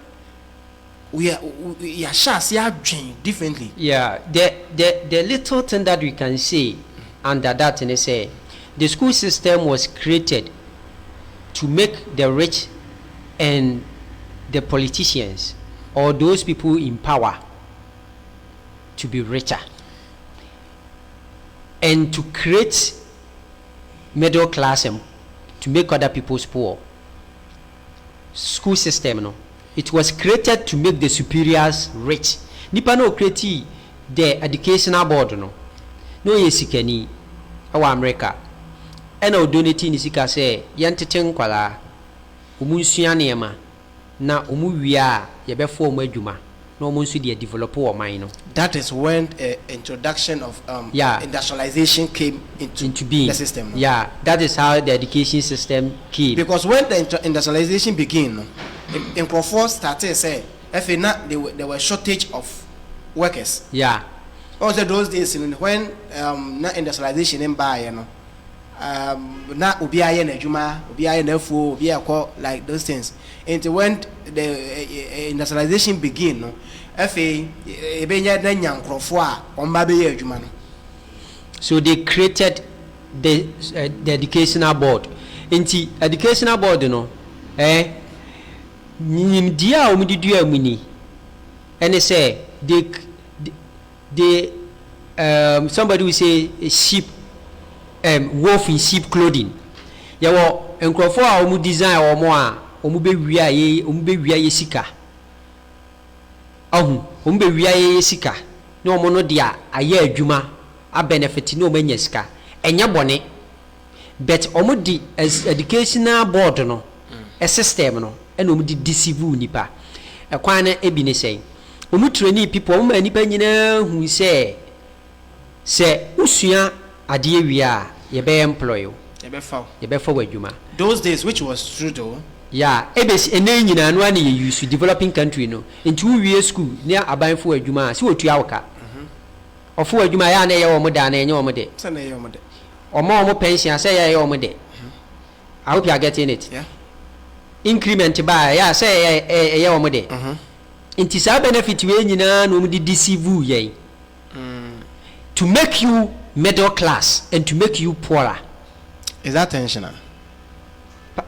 we are differently. Yeah, the little thing that we can say under that and say the school system was created to make the rich and the politicians or those people in power to be richer and to create middle class and to make other people's poor. School system no. It was created to make the superiors rich. Nipa no create the educational board no. No yesikani awa America. Ena o donate ni sika say yentete nkwala omu nsua ne ma na omu wia ye befo omu adwuma na omu nsu de develop o man no. That is when introduction of industrialization came into being the system. No? Yeah, that is how the education system came. Because when the industrialization began, no, in Crawford started say, there were shortage of workers. Yeah. Also those days when industrialization in Bay, you know, na obi aye na adwuma obi aye na afuo obi akọ like those things. And when the industrialization begin no afi ebenya na nyankrofo a omba be ye adwuma no. So they created the educational board. Inti educational board no dia o mudi dua muni and say they somebody will say sheep wolf in sheep clothing. Yawo enkrofo a o mu design o mo a o mu be wia ye sika. O mu be wia ye sika. No o mo no dia aye adwuma a benefit no manya sika. Enya bone. But o mu di educational board no a system no and o mu di deceive nipa. E kwan na ebi ne say o mu train people o mu nipa nyina hu say usua ade awia ye be employ you be fa wadwuma. Those days which was true though. Yeah, ebes ene nyina no ani ye use developing country no into wie school ne abanfo wadwuma se otua woka ofo wadwuma ya na ye wo mo da na enye wo mo de se na ye wo mo de omo pension say ye wo mo de. I hope you are getting it. Yeah. Increment ba ya say ye wo mo de. Inti sa benefit we nyina no mo di deceive ye to make you middle class and to make you poorer. Is that intentional?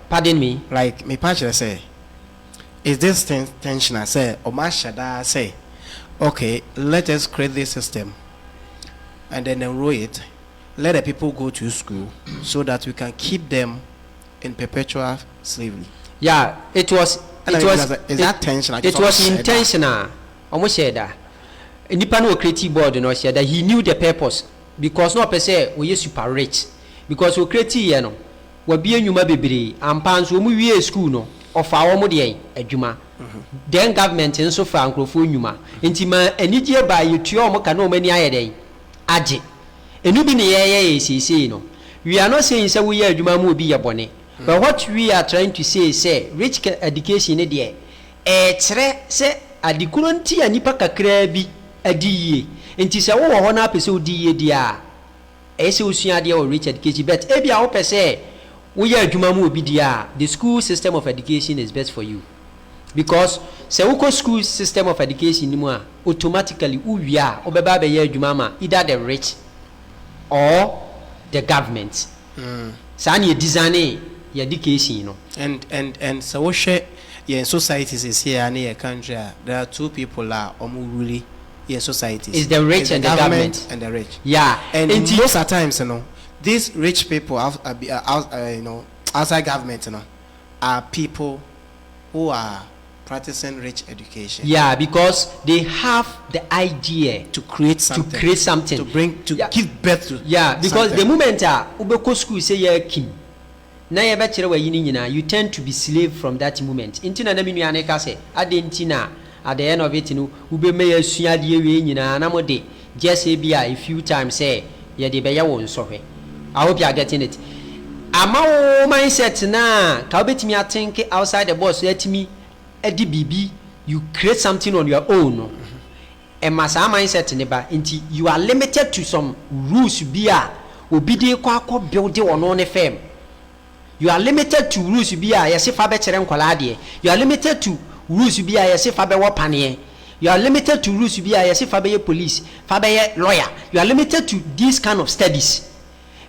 Pardon me? Like me patcher say, is this intentional? Say, Omar Shada say, okay, let us create this system and then enroll it. Let the people go to school so that we can keep them in perpetual slavery. Yeah, it was. Is that intentional? It was intentional. Almost said that. Nipa no creative board no said that he knew the purpose because no per se we super rich because we create here no we be enwuma bebre ampa nso mu wie school no ofa wo mo de adwuma then government nso fa ankrofo enwuma enti ma anigye ba yetua o mo ka no mani aye den age enu bi ne ye sisi no we are not saying say we adwuma mu obi ye bone but what we are trying to say rich education ne de kire say adikuno nti anipa kakra bi adiye enti se wo ho na pese odiye dia ese osua dia o rich education but ebia wo pese wo ya adwuma mu obi dia the school system of education is best for you because se wo ko school system of education ni mu a automatically uwia obeba be ya adwuma ma either the rich or the government sa na design ya education no and so wo share your societies is here and your country there are two people really in societies. Is the rich and the government and the rich. Yeah, and most of the times, these rich people outside government, are people who are practicing rich education. Yeah, because they have the idea to create something, to give birth to. Yeah, because the moment ubeko school say ye king, na ye be kire wa yini nyina, you tend to be slave from that moment. Intina na minu ane ka say adentina. At the end of it, ube may assume the nyina na mode just a few times say ye de beya won so hwe. I hope you are getting it. Ama wo mindset na ka obetimi atink outside the box let me edi bibi you create something on your own. E masa mindset ne ba nti you are limited to some rules bia obi de kwa build ono ne firm. You are limited to rules bia yesi fa be kire nkwala de. You are limited to rules be a yesi fa be wopane. You are limited to rules be a yesi fa be police, fa be lawyer. You are limited to these kind of studies.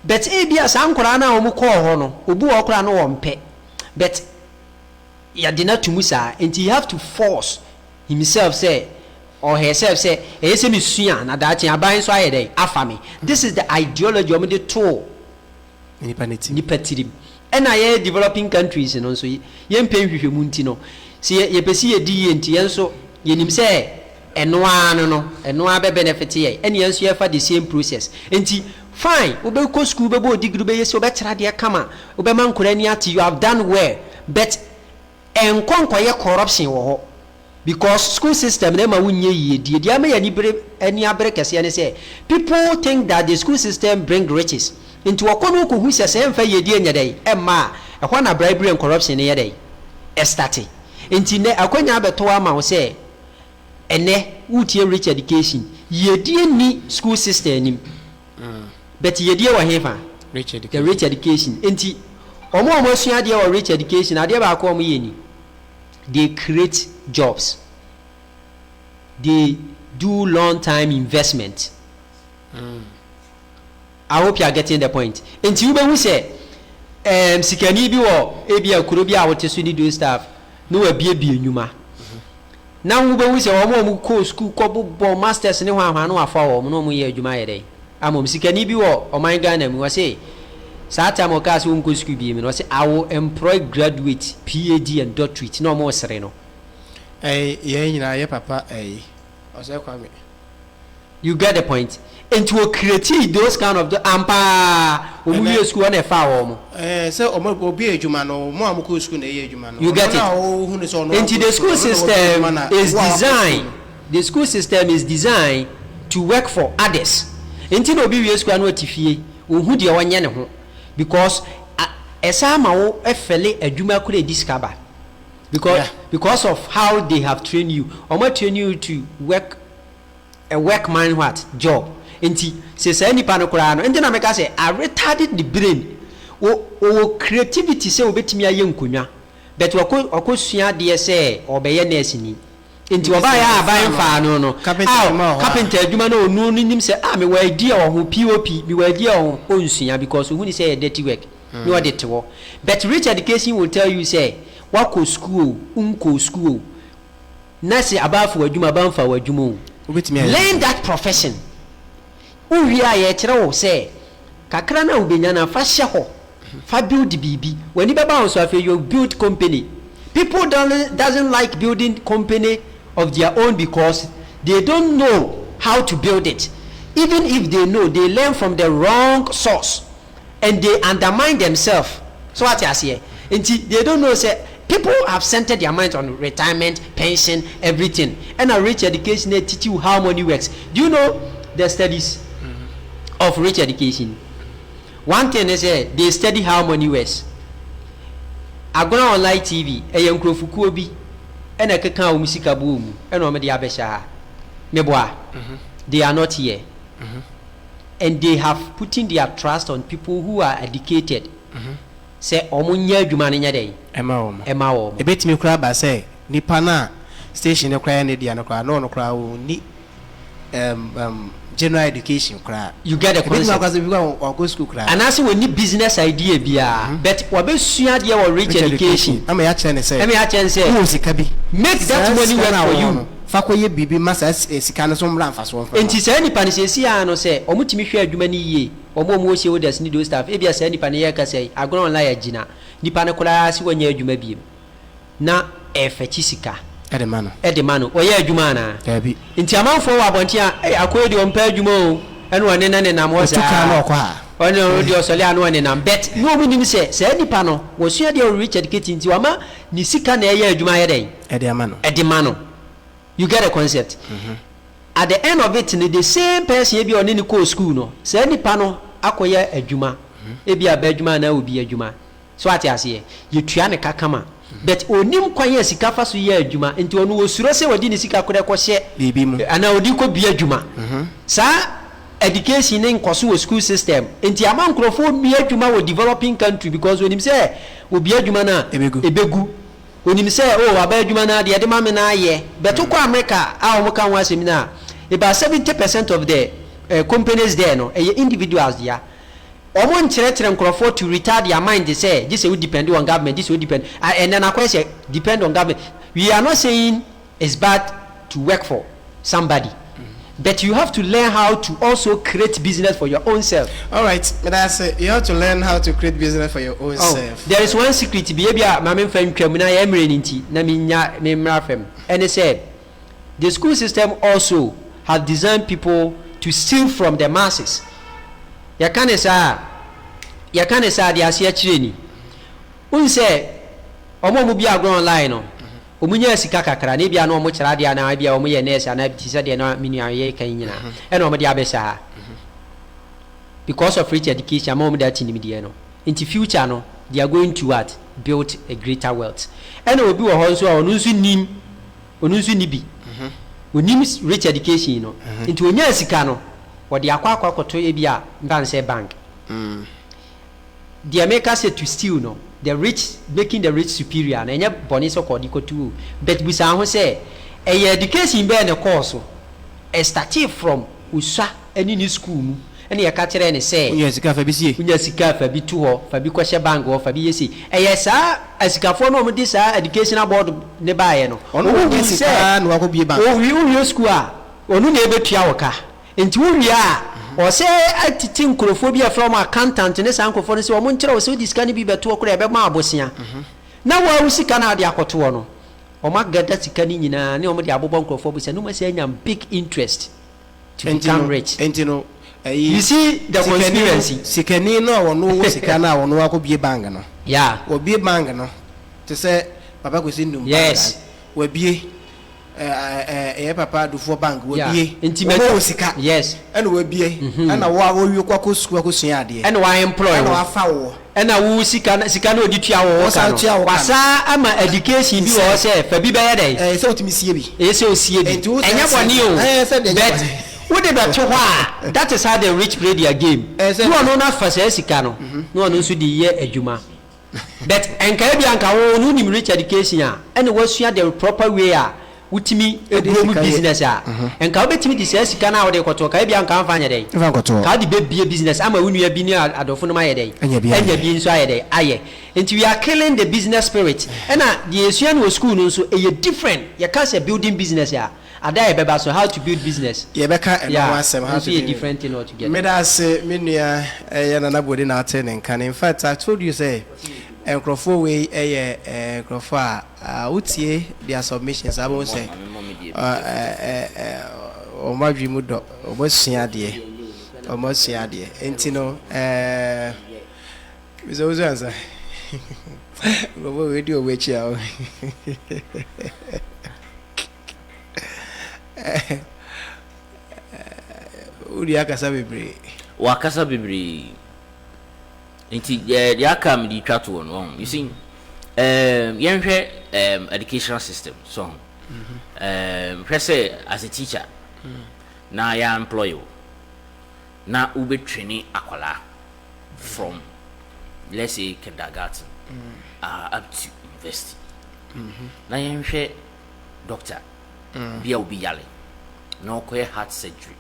But e bia san kora na omu call ho no, obu okora no wompe. But ya dina to musa and he have to force himself say or herself say yesi mi sua na da chen aban so aye dey afame. This is the ideology of the tool. Ni patirim. And I developing countries and also yen pen hwehwemu nti no. Si ye pesi ye di enti yenso yenim se enoa no be benefit ye eni yenso ye fa the same process enti fine obe ko school be bo degree be yesi obe kira de kama obe man korani ati you have done well but enkonko ye corruption wo ho because school system na ma wunye ye di ama ya ni abere kese ne say people think that the school system bring riches into okono ko hu se emfa ye di enya dai emma ehwa na bribery and corruption ne ye dai estate enti ne akonya abeto ama wo se ene wutie rich education ye die ni school system nim but ye die wa hefa rich education enti omo sua de or rich education ade ba ko omo ye ni they create jobs, they do long time investment. I hope you are getting the point. Enti ube hu say sikani bi wo ebi akuro bi a wote so ni do staff no wa bie enwuma na ube hu say omo ko school ko bo masters ni hwan no afa wo no mo ye adwuma ye dai amom sikani bi wo oman Ghana mi wo say Sata mo ka so nko school bi mi no say I will employ graduate PhD and doctorate no mo sere no ye nyina ye papa o say kwa me. You get the point. And to create those kind of ampa omu school na fa wo mo say omo obi ejuma no mo amko school na ye ejuma no. You get it. Into the school system is designed. The school system is designed to work for others. Into no bi we school na otifie ohu de wonye ne ho because esa ma wo efele adwuma kura diskaba because of how they have trained you. Omo train you to work a workman what job. Enti se say nipa no kura no enti na meka say I retarded the brain o creativity say obetimi aye nkonwa but okosua de say obeye nurse ni enti oba ya aban fa no carpenter adwuma no onu nim say me wa idea o ho pop me wa idea o onsua because who ni say dirty work no what it wo but rich education will tell you say wako school unko school na say abafu adwuma ban fa adwuma learn that profession. Uwia ye kire wo say kakra na ubenya na fa hye ho fa build bibi when you baba so afa you build company. People doesn't like building company of their own because they don't know how to build it. Even if they know, they learn from the wrong source and they undermine themselves. So what you say they don't know say people have centered their minds on retirement, pension, everything, and a rich education they teach you how money works. Do you know the studies of rich education? One thing is they study how money works. I go on online TV nkrofukwo bi and I can o musika boom and o me de abesha meboa they are not here and they have putting their trust on people who are educated. Say omunya adwuma ne nya dey ema wo ebetimi kura ba say nipa na station ne kura ne dia ne kura no kura wo ni general education kura. You get the concept because we go school kura and as we need business idea bia but we be sua dia wo rich education am ya kire ne say who sika bi make that money work for you fa koye bibi masa sika no so mra mfa so mfa enti say nipa ne sesi a no say omutimi hwe adwuma ne yie omo hye wo das ni do staff e bia say nipa ne ye ka say agro online agina nipa ne kura si wanya adwuma bi na efechi sika edemano oye adwuma na dabi enti amanfo wa abonti a akoye de ompa adwuma o ene wone na ne nam wo sa tuka na okwa one odi osole anu wone nam bet no obi nim say nipa no wo sua de rich educated nti wama ni sika na ye adwuma ye den edemano. You get a concept. At the end of it, the same person be on any school no. Say any pano akoye adwuma. Ebi abadwuma na obi adwuma. So ati ase ye tua ne kakama. But onim kwanye sika fa so ye adwuma. Enti onu osuro se wodi ne sika kode ko hye bibi mu. Ana odi ko bi adwuma. Sa education in nkoso school system. Enti ama nkrofo bi adwuma wo developing country because onim say obi adwuma na ebegu. Onim say aba adwuma na de ma me na aye beto kwa America a o kan wa semina about 70% of the companies there no individuals there omo nkyerɛkyerɛ nkrofo to retard their mind they say this will depend on government, this will depend and then I say depend on government. We are not saying it's bad to work for somebody, but you have to learn how to also create business for your own self. All right, but I say you have to learn how to create business for your own self. There is one secret behavior mama friend twam na emre nti na minya me mrafem and they said the school system also have designed people to steal from the masses. Ya kanesa de asia kire ni unse omo mu bia go online no omunya sika kakra na bia no omo kira dia na bia omo ye nurse na tisa de na minu aye kan nyina e na omo de abesa because of rich education omo that in media no into future no they are going to what build a greater wealth and obi wo ho so onu nsu ni bi onim rich education no into onya sika no wo de akwa akoto e bia ndan say bank the America said to steal no the rich making the rich superior na enya boni so kodi kotu but bisa ho say education be na course started from uswa any new school mu ene ya ka kire ne say unya sika fa bi sie unya sika fa bi tu ho fa bi kwahye bank ho fa bi yesi sa asikafo no mo di sa educational board ne baaye no ono bi sika na wako bi bank o school a onu na ebetua woka enti wo wi a o say atiti nkrofobia from accountant ne san nkofo ne say o mo nkyere o say diska ne bi beto okura ebe ma abosia na wa usika na ade akoto no o ma gada sika ni nyina ne o mo de abobon nkrofo bi say no ma say nya big interest to become rich enti no you see the conspiracy sikani no wono wo sika na wono wako bi bank no yeah o bi bank no te say papa ko sindum yes we bie papa do for bank we bie intimate sika yes ene we bie ana wo wi kwa school ko sua ade ene wa employ ene wa fa wo ene wo sika na odi tua wo ka no wasa ama education bi wo say fa bi be ye dey say otimi sie bi say o sie bi enya boni o say de bet what dey bet ho that is how the rich play their game no na fa say sika no no nso di ye adwuma but enka bi anka wo no nim rich education a ene wo sua the proper way a utimi egromu business a enka obetimi di say sika na wo de koto ka bi anka anfa nya dey ka di be business ama wunua bi ni adofo no ma ye dey enya bi nso aye dey aye enti we are killing the business spirit ena the esua no school no nso e different you can say building business a ada e beba so how to build business ye beka e no asem how to be different thing altogether me da say me nua ye na body na ate ne nkan in fact I told you say enkrofo we enkrofo a utie their submissions abo say o ma dwi mu do o mo sua de enti no bizo ansa go we do we chia uri akasa bebre wakasa bebre nti ya kam di twato no you see yenhwe educational system so as a teacher na ya employ you na ube training akwala from let's say kindergarten up to university na yenhwe doctor bia obi yale no ko heart surgery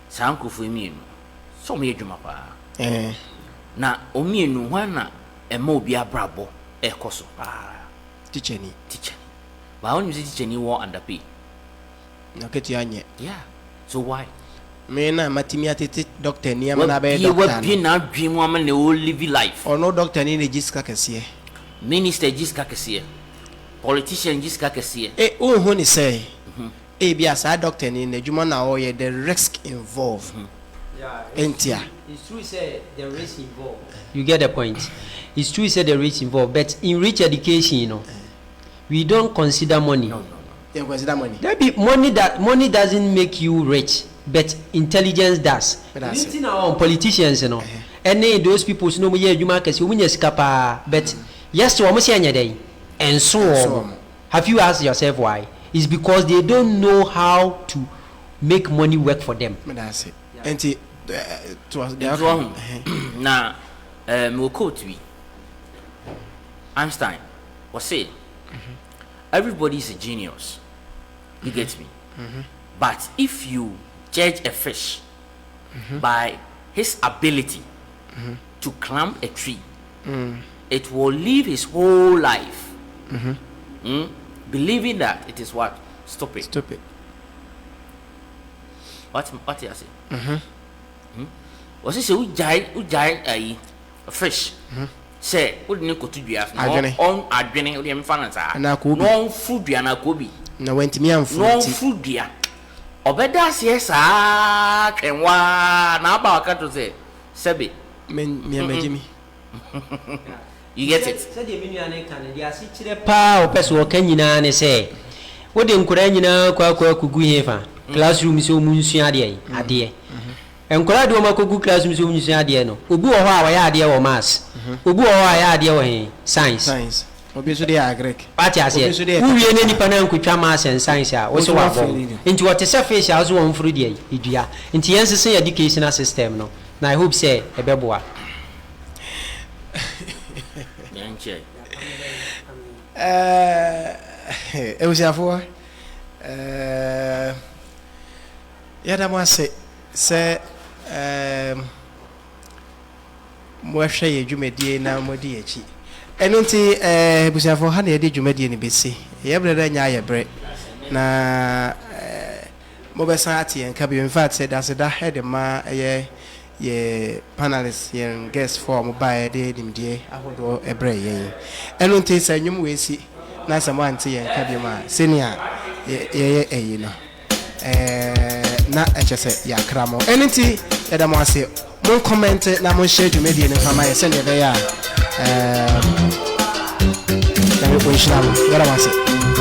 sanku fu mienu so me adwuma pa na omienu hwana ema obi abrabo ekoso teacher ba only teacher ni wo underpay na keti anye yeah so why me na matimi atete doctor ni ama na be doctor what be na dream am na o live life or no doctor ni register kese minister register kese politician register kese who ni say bi as doctor ni na juma na o ye the risk involved entia it's true say the risk involved you get the point it's true say the risk involved but in rich education you know we don't consider money you consider money there be money doesn't make you rich but intelligence does you know politicians you know any those people no mo ye adwuma kase o munya sika pa but yes we mo se anya dey and so have you asked yourself why? It's because they don't know how to make money work for them. That's it. And to us, they are wrong. Now, we'll quote me. Einstein was saying, everybody is a genius. You get me? But if you judge a fish by his ability to climb a tree, it will live his whole life. Believing that it is what? Stupid. What you say? Was it say ujai a fish? Say, wouldn't go to dua on adwene we am fanasa. No food dua na kobi. Na went me am no food dua. Obeda say sa twenwa na ba ka to say sebe. Me am Jimmy. You get it? Said the menu and can dia si kire pa o peso o kan nyina ne say wo de nkura nyina kwa kugu hefa classroom so mu nsua ade nkura de o makogu classroom so mu nsua ade no obi wo ho a wa ya ade wo maths obi wo ho a ya ade wo he science obi so de agric party ase wo wie ne nipa na nkutwa maths and science a wo so wa bo nti wo te se fish a wo mfuru de edua nti yensese educational system no na I hope say ebeboa Monche. It was for Yadama say Mwasha Jumedi na Modiachi. Enunti Busafo had a Jumedi in BC. Yebre Nya bread na Mobesati and Kabi in fact said as a head of ma ye panelists and guests for mobile day dim day I would a bray. Enunti say you will see nice and Kabima senior you know. Na HSA ya kramo. Enunti Edamo say mon comment na mon share Jumedi in Fama send there. Let me push now. What am I saying?